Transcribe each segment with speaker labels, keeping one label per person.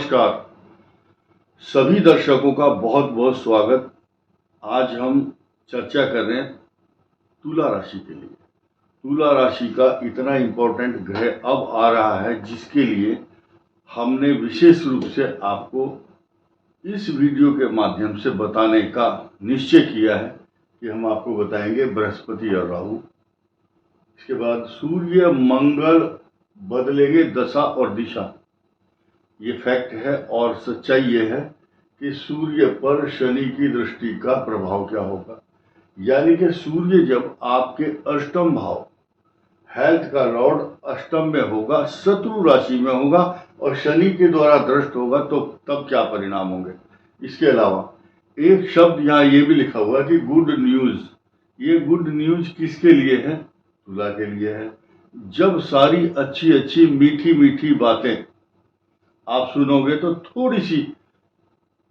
Speaker 1: नमस्कार। सभी दर्शकों का बहुत बहुत स्वागत। आज हम चर्चा कर रहे हैं तुला राशि के लिए। तुला राशि का इतना इम्पोर्टेंट ग्रह अब आ रहा है, जिसके लिए हमने विशेष रूप से आपको इस वीडियो के माध्यम से बताने का निश्चय किया है कि हम आपको बताएंगे बृहस्पति और राहु। इसके बाद सूर्य मंगल बदलेंगे दशा और दिशा। ये फैक्ट है और सच्चाई ये है कि सूर्य पर शनि की दृष्टि का प्रभाव क्या होगा। यानी कि सूर्य जब आपके अष्टम भाव हेल्थ का लॉर्ड अष्टम में होगा, शत्रु राशि में होगा और शनि के द्वारा दृष्ट होगा, तो तब क्या परिणाम होंगे। इसके अलावा एक शब्द यहाँ ये भी लिखा हुआ है कि गुड न्यूज। ये गुड न्यूज किसके लिए है? तुला के लिए है। जब सारी अच्छी अच्छी मीठी मीठी बातें आप सुनोगे तो थोड़ी सी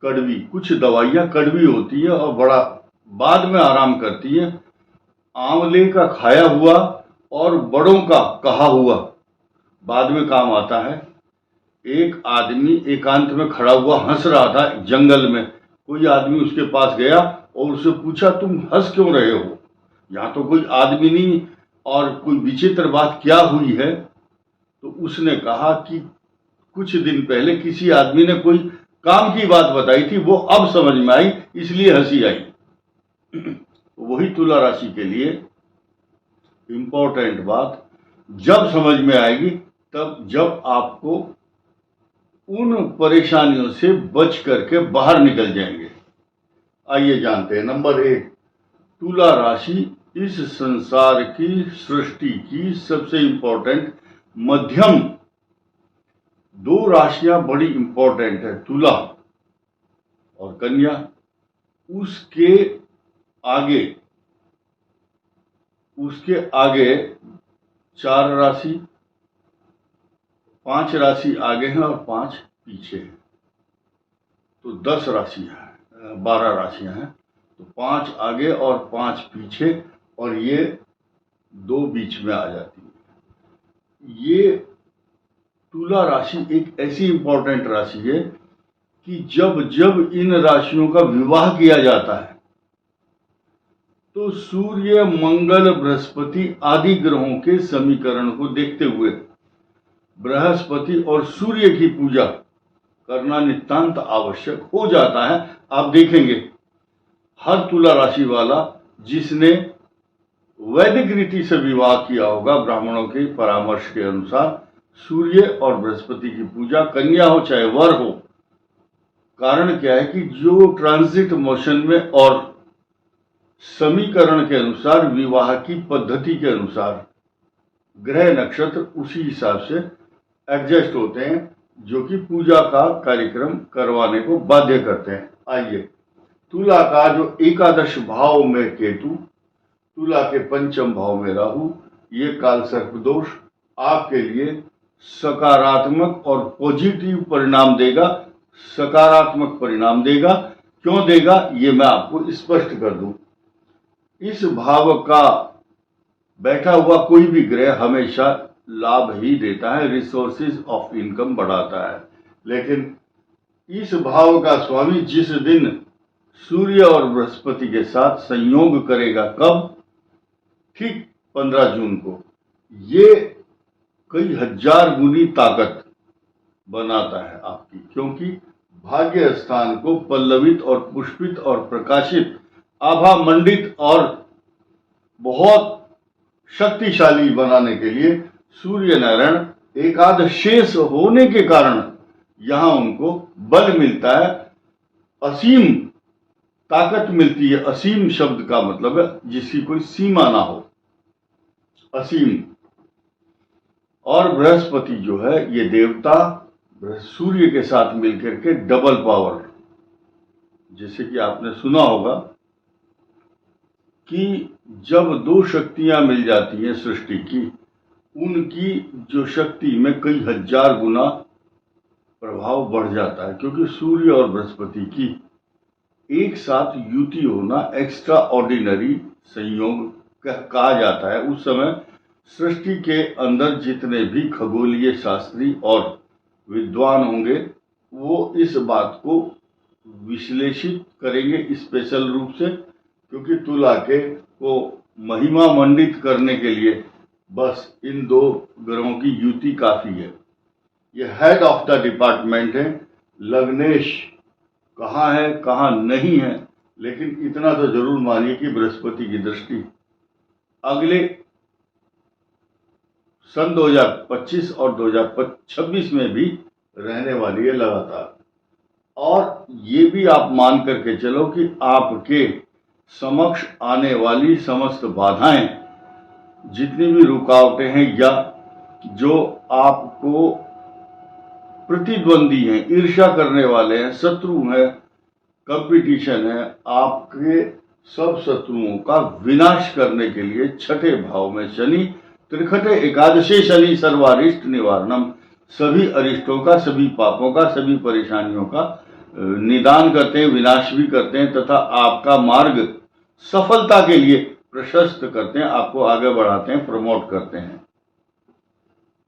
Speaker 1: कड़वी, कुछ दवाइयाँ कड़वी होती है और बड़ा बाद में आराम करती है। आंवले का खाया हुआ और बड़ों का कहा हुआ बाद में काम आता है। एक आदमी एकांत में खड़ा हुआ हंस रहा था जंगल में। कोई आदमी उसके पास गया और उससे पूछा, तुम हंस क्यों रहे हो? यहाँ तो कोई आदमी नहीं और कोई विचित्र बात क्या हुई है? तो उसने कहा कि कुछ दिन पहले किसी आदमी ने कोई काम की बात बताई थी, वो अब समझ में आई, इसलिए हंसी आई। वही तुला राशि के लिए इंपॉर्टेंट बात जब समझ में आएगी, तब जब आपको उन परेशानियों से बच करके बाहर निकल जाएंगे। आइए जानते हैं। नंबर 1, तुला राशि इस संसार की सृष्टि की सबसे इंपॉर्टेंट मध्यम दो राशियां बड़ी इंपॉर्टेंट है, तुला और कन्या। उसके आगे 4 राशि, 5 राशि आगे हैं और 5 पीछे हैं, तो 10 राशियां हैं, 12 राशियां हैं। तो 5 आगे और 5 पीछे, और ये 2 बीच में आ जाती है। ये तुला राशि एक ऐसी इंपॉर्टेंट राशि है कि जब जब इन राशियों का विवाह किया जाता है तो सूर्य मंगल बृहस्पति आदि ग्रहों के समीकरण को देखते हुए बृहस्पति और सूर्य की पूजा करना नितांत आवश्यक हो जाता है। आप देखेंगे हर तुला राशि वाला जिसने वैदिक रीति से विवाह किया होगा, ब्राह्मणों के परामर्श के अनुसार, सूर्य और बृहस्पति की पूजा, कन्या हो चाहे वर हो। कारण क्या है कि जो ट्रांजिट मोशन में और समीकरण के अनुसार, विवाह की पद्धति के अनुसार ग्रह नक्षत्र उसी हिसाब से एडजस्ट होते हैं, जो कि पूजा का कार्यक्रम करवाने को बाध्य करते हैं। आइए, तुला का जो एकादश भाव में केतु, तुला के पंचम भाव में राहु, ये काल सर्प दोष आपके लिए सकारात्मक और पॉजिटिव परिणाम देगा। सकारात्मक परिणाम देगा। क्यों देगा, ये मैं आपको स्पष्ट कर दूं। इस भाव का बैठा हुआ कोई भी ग्रह हमेशा लाभ ही देता है, रिसोर्सेज ऑफ इनकम बढ़ाता है। लेकिन इस भाव का स्वामी जिस दिन सूर्य और बृहस्पति के साथ संयोग करेगा, कब? ठीक 15 जून को, ये कई हजार गुनी ताकत बनाता है आपकी, क्योंकि भाग्य स्थान को पल्लवित और पुष्पित और प्रकाशित, आभा मंडित और बहुत शक्तिशाली बनाने के लिए सूर्य नारायण एकादशेष होने के कारण यहां उनको बल मिलता है, असीम ताकत मिलती है। असीम शब्द का मतलब है जिसकी कोई सीमा ना हो, असीम। और बृहस्पति जो है ये देवता सूर्य के साथ मिलकर के डबल पावर, जैसे कि आपने सुना होगा कि जब 2 शक्तियां मिल जाती हैं सृष्टि की, उनकी जो शक्ति में कई हजार गुना प्रभाव बढ़ जाता है, क्योंकि सूर्य और बृहस्पति की एक साथ युति होना एक्स्ट्रा ऑर्डिनरी संयोग कहा जाता है। उस समय सृष्टि के अंदर जितने भी खगोलीय शास्त्री और विद्वान होंगे, वो इस बात को विश्लेषित करेंगे स्पेशल रूप से, क्योंकि तुला के को महिमा मंडित करने के लिए बस इन दो ग्रहों की युति काफी है। ये हेड ऑफ द डिपार्टमेंट है। लग्नेश कहाँ है कहाँ नहीं है, लेकिन इतना तो जरूर मानिए कि बृहस्पति की दृष्टि अगले सन 2025 और 2026 में भी रहने वाली है लगातार। और ये भी आप मान करके चलो कि आपके समक्ष आने वाली समस्त बाधाएं, जितनी भी रुकावटें हैं या जो आपको प्रतिद्वंदी हैं, ईर्ष्या करने वाले हैं, शत्रु हैं, कंपटीशन है, आपके सब शत्रुओं का विनाश करने के लिए छठे भाव में शनि, त्रिखटे एकादशे शनि सर्वारिष्ट निवारणम, सभी अरिष्टों का, सभी पापों का, सभी परेशानियों का निदान करते हैं, विनाश भी करते हैं तथा आपका मार्ग सफलता के लिए प्रशस्त करते हैं, आपको आगे बढ़ाते हैं, प्रमोट करते हैं।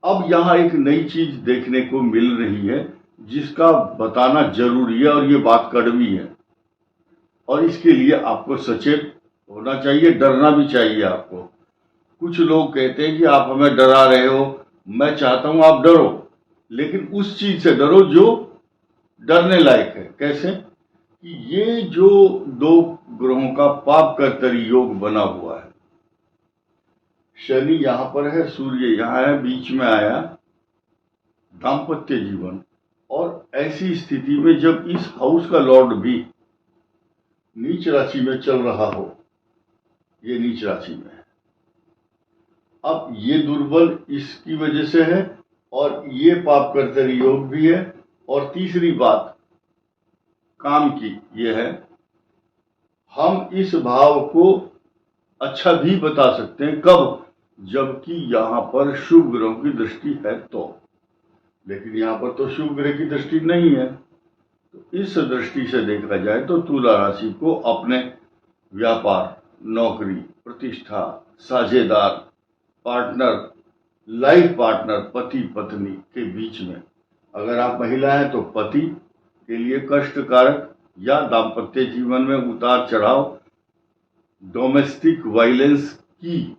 Speaker 1: अब यहाँ एक नई चीज देखने को मिल रही है जिसका बताना जरूरी है, और ये बात कड़वी है, और इसके लिए आपको सचेत होना चाहिए, डरना भी चाहिए आपको। कुछ लोग कहते हैं कि आप हमें डरा रहे हो, मैं चाहता हूं आप डरो, लेकिन उस चीज से डरो जो डरने लायक है। कैसे? कि ये जो दो ग्रहों का पाप कर्तरी योग बना हुआ है, शनि यहां पर है, सूर्य यहां है, बीच में आया दाम्पत्य जीवन, और ऐसी स्थिति में जब इस हाउस का लॉर्ड भी नीच राशि में चल रहा हो, ये नीच राशि में है, अब ये दुर्बल इसकी वजह से है, और ये पाप कर्तरी योग भी है। और तीसरी बात काम की ये है, हम इस भाव को अच्छा भी बता सकते हैं कब, जबकि यहां पर शुभ ग्रहों की दृष्टि है तो, लेकिन यहां पर तो शुभ ग्रह की दृष्टि नहीं है। तो इस दृष्टि से देखा जाए तो तुला राशि को अपने व्यापार, नौकरी, प्रतिष्ठा, साझेदार, पार्टनर, लाइफ पार्टनर, पति पत्नी के बीच में, अगर आप महिला हैं तो पति के लिए कष्टकारक या दाम्पत्य जीवन में उतार चढ़ाव, डोमेस्टिक वायलेंस की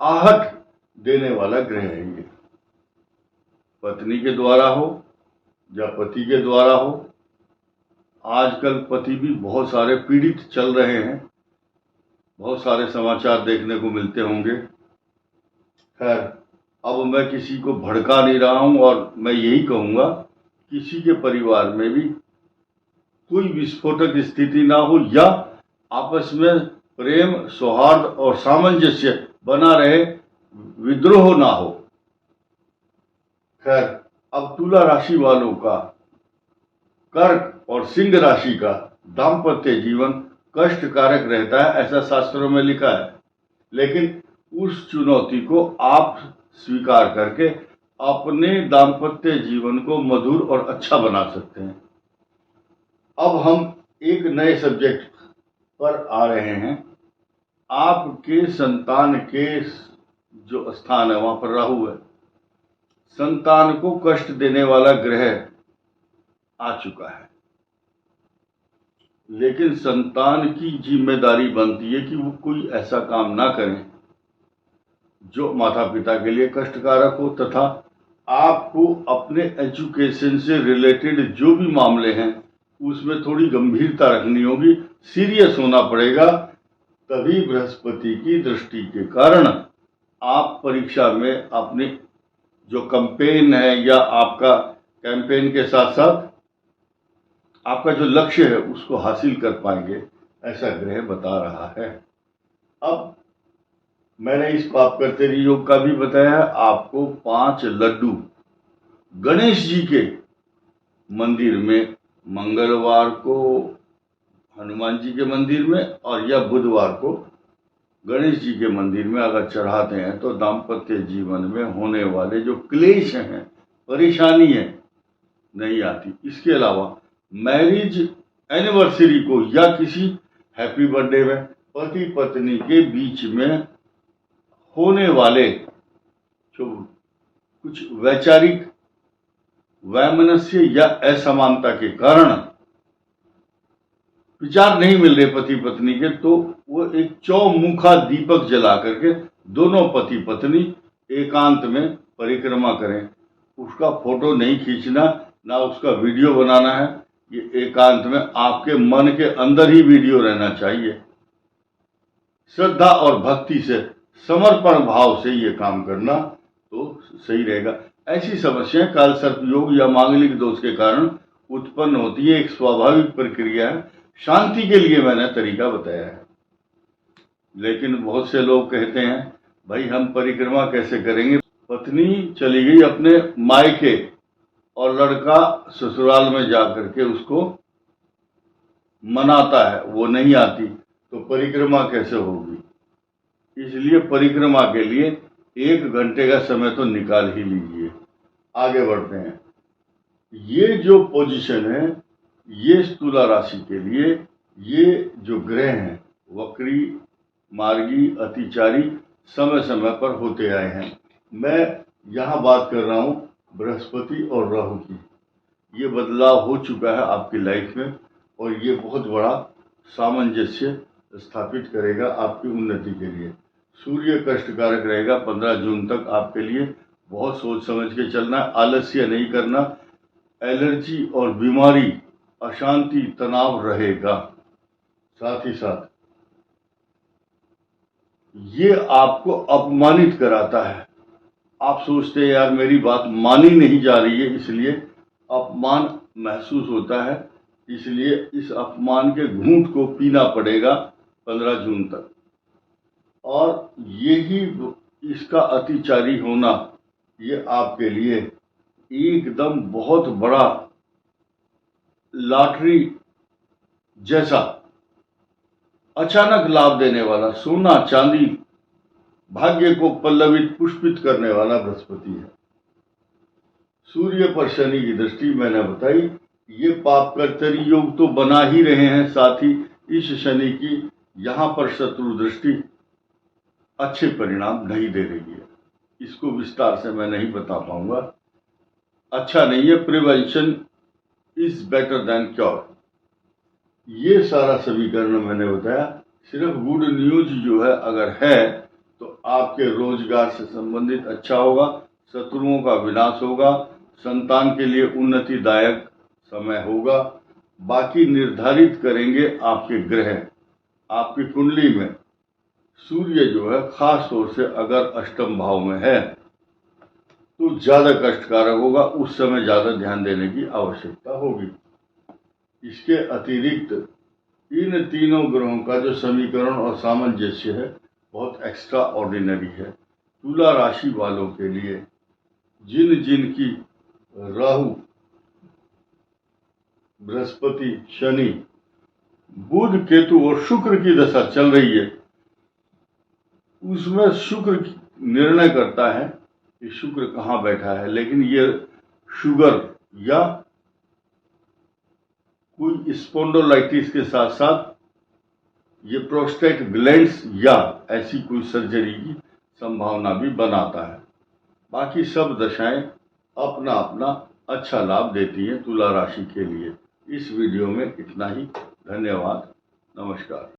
Speaker 1: आहट देने वाला ग्रह है ये। पत्नी के द्वारा हो या पति के द्वारा हो, आजकल पति भी बहुत सारे पीड़ित चल रहे हैं, बहुत सारे समाचार देखने को मिलते होंगे। खैर, अब मैं किसी को भड़का नहीं रहा हूं, और मैं यही कहूंगा किसी के परिवार में भी कोई विस्फोटक स्थिति ना हो, या आपस में प्रेम, सौहार्द और सामंजस्य बना रहे, विद्रोह ना हो। खैर, अब तुला राशि वालों का, कर्क और सिंह राशि का दाम्पत्य जीवन कष्टकारक रहता है, ऐसा शास्त्रों में लिखा है, लेकिन उस चुनौती को आप स्वीकार करके अपने दाम्पत्य जीवन को मधुर और अच्छा बना सकते हैं। अब हम एक नए सब्जेक्ट पर आ रहे हैं। आपके संतान के जो स्थान है वहां पर राहु है, संतान को कष्ट देने वाला ग्रह आ चुका है, लेकिन संतान की जिम्मेदारी बनती है कि वो कोई ऐसा काम ना करें जो माता पिता के लिए कष्टकारक हो, तथा आपको अपने एजुकेशन से रिलेटेड जो भी मामले हैं उसमें थोड़ी गंभीरता रखनी होगी, सीरियस होना पड़ेगा। तभी बृहस्पति की दृष्टि के कारण आप परीक्षा में अपने जो कैंपेन है, या आपका कैंपेन के साथ साथ आपका जो लक्ष्य है उसको हासिल कर पाएंगे, ऐसा ग्रह बता रहा है। अब मैंने इस पाप कर्तरी योग का भी बताया। आपको 5 लड्डू गणेश जी के मंदिर में मंगलवार को हनुमान जी के मंदिर में, और या बुधवार को गणेश जी के मंदिर में अगर चढ़ाते हैं तो दाम्पत्य जीवन में होने वाले जो क्लेश हैं, परेशानी है, नहीं आती। इसके अलावा मैरिज एनिवर्सरी को या किसी हैप्पी बर्थडे में पति पत्नी के बीच में होने वाले जो कुछ वैचारिक वैमनस्य या असमानता के कारण विचार नहीं मिल रहे पति पत्नी के, तो वो एक चौमुखा दीपक जला करके दोनों पति पत्नी एकांत में परिक्रमा करें। उसका फोटो नहीं खींचना, ना उसका वीडियो बनाना है। ये एकांत में आपके मन के अंदर ही वीडियो रहना चाहिए। श्रद्धा और भक्ति से, समर्पण भाव से ये काम करना तो सही रहेगा। ऐसी समस्याएं काल सर्प योग या मांगलिक दोष के कारण उत्पन्न होती है, एक स्वाभाविक प्रक्रिया है। शांति के लिए मैंने तरीका बताया है। लेकिन बहुत से लोग कहते हैं भाई हम परिक्रमा कैसे करेंगे, पत्नी चली गई अपने मायके और लड़का ससुराल में जाकर के उसको मनाता है, वो नहीं आती, तो परिक्रमा कैसे होगी। इसलिए परिक्रमा के लिए 1 घंटे का समय तो निकाल ही लीजिए। आगे बढ़ते हैं। ये जो पोजीशन है, ये तुला राशि के लिए ये जो ग्रह हैं वक्री, मार्गी, अतिचारी समय समय पर होते आए हैं। मैं यहाँ बात कर रहा हूँ बृहस्पति और राहु की। ये बदलाव हो चुका है आपकी लाइफ में और ये बहुत बड़ा सामंजस्य स्थापित करेगा आपकी उन्नति के लिए। सूर्य कष्टकारक रहेगा 15 जून तक आपके लिए। बहुत सोच समझ के चलना, आलस्य नहीं करना। एलर्जी और बीमारी, अशांति, तनाव रहेगा। साथ ही साथ ये आपको अपमानित कराता है। आप सोचते हैं यार मेरी बात मानी नहीं जा रही है, इसलिए अपमान महसूस होता है। इसलिए इस अपमान के घूंट को पीना पड़ेगा 15 जून तक। और यही इसका अतिचारी होना, ये आपके लिए एकदम बहुत बड़ा लॉटरी जैसा अचानक लाभ देने वाला, सोना चांदी भाग्य को पल्लवित पुष्पित करने वाला बृहस्पति है। सूर्य पर शनि की दृष्टि मैंने बताई। ये पाप कर्तरी योग तो बना ही रहे हैं, साथ ही इस शनि की यहाँ पर शत्रु दृष्टि अच्छे परिणाम नहीं दे रही है। इसको विस्तार से मैं नहीं बता पाऊंगा, अच्छा नहीं है। Prevention is better than cure, ये सारा समीकरण मैंने बताया। सिर्फ गुड न्यूज जो है अगर है तो आपके रोजगार से संबंधित अच्छा होगा, शत्रुओं का विनाश होगा, संतान के लिए उन्नतिदायक समय होगा। बाकी निर्धारित करेंगे आपके ग्रह। आपकी कुंडली में सूर्य जो है खास तौर से अगर अष्टम भाव में है तो ज्यादा कष्टकारक होगा, उस समय ज्यादा ध्यान देने की आवश्यकता होगी। इसके अतिरिक्त इन तीनों ग्रहों का जो समीकरण और सामंजस्य है बहुत एक्स्ट्रा ऑर्डिनरी है। तुला राशि वालों के लिए जिनकी राहु, बृहस्पति, शनि, बुध, केतु और शुक्र की दशा चल रही है, उसमें शुक्र निर्णय करता है कि शुक्र कहाँ बैठा है। लेकिन ये शुगर या कोई स्पॉन्डोलाइटिस के साथ साथ ये प्रोस्टेट ग्लैंड्स या ऐसी कोई सर्जरी की संभावना भी बनाता है। बाकी सब दशाएं अपना अपना अच्छा लाभ देती हैं तुला राशि के लिए। इस वीडियो में इतना ही। धन्यवाद, नमस्कार।